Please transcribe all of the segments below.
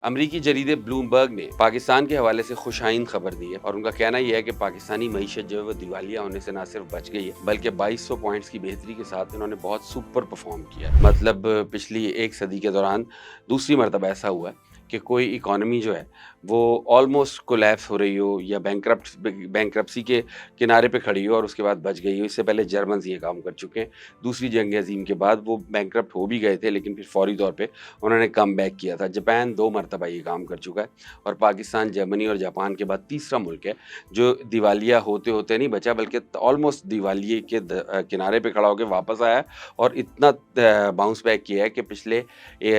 अमरीकी जरीदे ब्लूमबर्ग ने पाकिस्तान के हवाले से खुशाइन खबर दी है और उनका कहना यह है कि पाकिस्तानी मईशत जो है वो दिवालिया होने से ना सिर्फ बच गई है बल्कि 2200 पॉइंट्स की बेहतरी के साथ इन्होंने बहुत सुपर परफॉर्म किया है। मतलब पिछली एक सदी के दौरान दूसरी मरतबा ऐसा हुआ है कि कोई इकॉनमी जो है वो ऑलमोस्ट कोलैप्स हो रही हो या बैंक्रप्सी के किनारे पे खड़ी हो और उसके बाद बच गई हो। इससे पहले जर्मन ये काम कर चुके हैं। दूसरी जंग अजीम के बाद वो बैंक्रप्ट हो भी गए थे, लेकिन फिर फौरी तौर पे उन्होंने कम बैक किया था। जापान 2 मरतबा ये काम कर चुका है और पाकिस्तान, जर्मनी और जापान के बाद तीसरा मुल्क है जो दिवालिया होते-होते नहीं बचा बल्कि ऑलमोस्ट दिवालिये के किनारे पे खड़ा होके वापस आया है और इतना बाउंस बैक किया है कि पिछले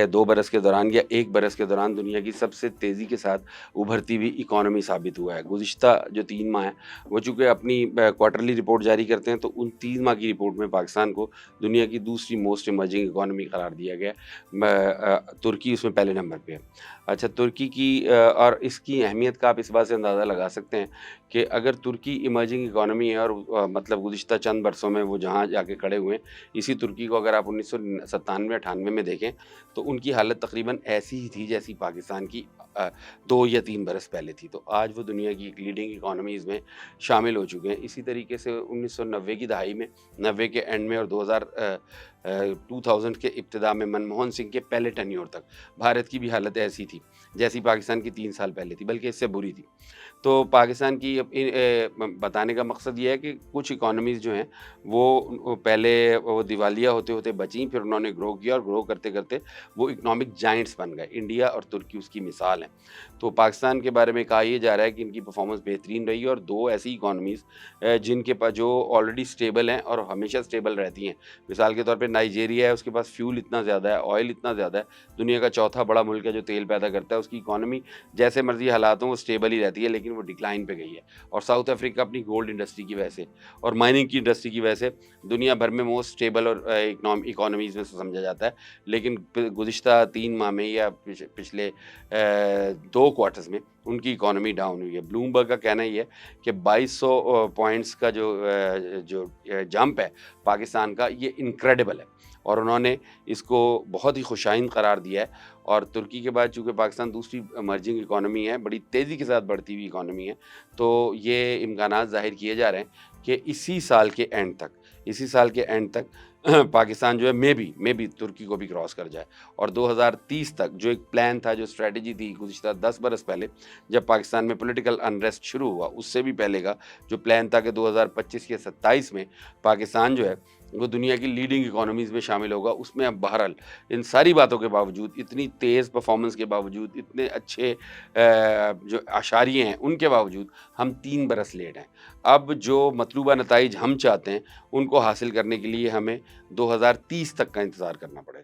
2 बरस के दौरान या 1 बरस के दौरान दुनिया की सबसे तेज़ी के साथ उभरती हुई इकॉनमी साबित हुआ है। गुज़िश्ता जो 3 माह हैं, वो चूँकि अपनी क्वार्टरली रिपोर्ट जारी करते हैं, तो उन 3 माह की रिपोर्ट में पाकिस्तान को दुनिया की दूसरी मोस्ट इमर्जिंग इकॉनमी करार दिया गया है। तुर्की उसमें पहले नंबर पे है। अच्छा, तुर्की की और इसकी अहमियत का आप इस बात से अंदाज़ा लगा सकते हैं कि अगर तुर्की इमर्जिंग इकॉनमी है और मतलब गुज़िश्ता चंद बरसों में वो जहाँ जाके खड़े हुए हैं, इसी तुर्की को अगर आप 1997-98 में देखें, तो उनकी हालत तकरीबन ऐसी ही थी जैसी पाकिस्तान की 2 या 3 बरस पहले थी। तो आज वो दुनिया की एक लीडिंग इकॉनमीज़ में शामिल हो चुके हैं। इसी तरीके से 1990 की दहाई में, 90 के एंड में और 2000 के इब्तिदा में मनमोहन सिंह के पहले टेन्योर तक भारत की भी हालत ऐसी थी जैसी पाकिस्तान की 3 साल पहले थी, बल्कि इससे बुरी थी। तो पाकिस्तान की बताने का मकसद ये है कि कुछ इकॉनमीज़ जो हैं वो पहले वो दिवालिया होते-होते बचीं, फिर उन्होंने ग्रो किया और ग्रो करते-करते वो इकोनॉमिक जायंट्स बन गए। इंडिया और तुर्की उसकी मिसाल हैं। तो पाकिस्तान के बारे में कहा ये जा रहा है कि इनकी परफॉर्मेंस बेहतरीन रही है और 2 ऐसी इकॉनमीज़ जिनके पास जो ऑलरेडी स्टेबल हैं और हमेशा स्टेबल रहती हैं। मिसाल के तौर पे नाइजीरिया है, उसके पास फ्यूल इतना ज़्यादा है, ऑयल इतना ज़्यादा है, दुनिया का चौथा बड़ा मुल्क है जो तेल पैदा करता है, उसकी इकॉनमी जैसे मर्ज़ी हालात हों वो स्टेबल ही रहती है, लेकिन वो डिक्लाइन पे गई है। और साउथ अफ्रीका अपनी गोल्ड इंडस्ट्री की वजह से और माइनिंग की इंडस्ट्री की वजह से दुनिया भर में मोस्ट स्टेबल और इकॉनमीज़ में से समझा जाता है। लेकिन गुज़िश्ता 3 माह में या पिछले 2 क्वार्टर्स में उनकी इकॉनमी डाउन हुई है। ब्लूमबर्ग का कहना ये है कि 2200 पॉइंट्स का जो जंप है पाकिस्तान का, ये इनक्रेडिबल है और उन्होंने इसको बहुत ही खुशाइन करार दिया है। और तुर्की के बाद चूँकि पाकिस्तान दूसरी इमर्जिंग इकॉनमी है, बड़ी तेज़ी के साथ बढ़ती हुई इकॉनमी है, तो ये इम्कानात ज़ाहिर किए जा रहे हैं कि इसी साल के एंड तक पाकिस्तान जो है मे बी तुर्की को भी क्रॉस कर जाए और 2030 तक जो एक प्लान था, जो स्ट्रैटेजी थी गुज़िश्ता 10 बरस पहले जब पाकिस्तान में पॉलिटिकल अनरेस्ट शुरू हुआ, उससे भी पहले का जो प्लान था कि 2025 या 27 में पाकिस्तान जो है वो दुनिया की लीडिंग इकोनॉमीज़ में शामिल होगा। उसमें अब बहरहाल इन सारी बातों के बावजूद, इतनी तेज़ परफॉर्मेंस के बावजूद, इतने अच्छे जो आशारिये हैं उनके बावजूद हम 3 बरस लेट हैं। अब जो मतलूबा नताइज हम चाहते हैं उनको हासिल करने के लिए हमें 2030 तक का इंतज़ार करना पड़ेगा।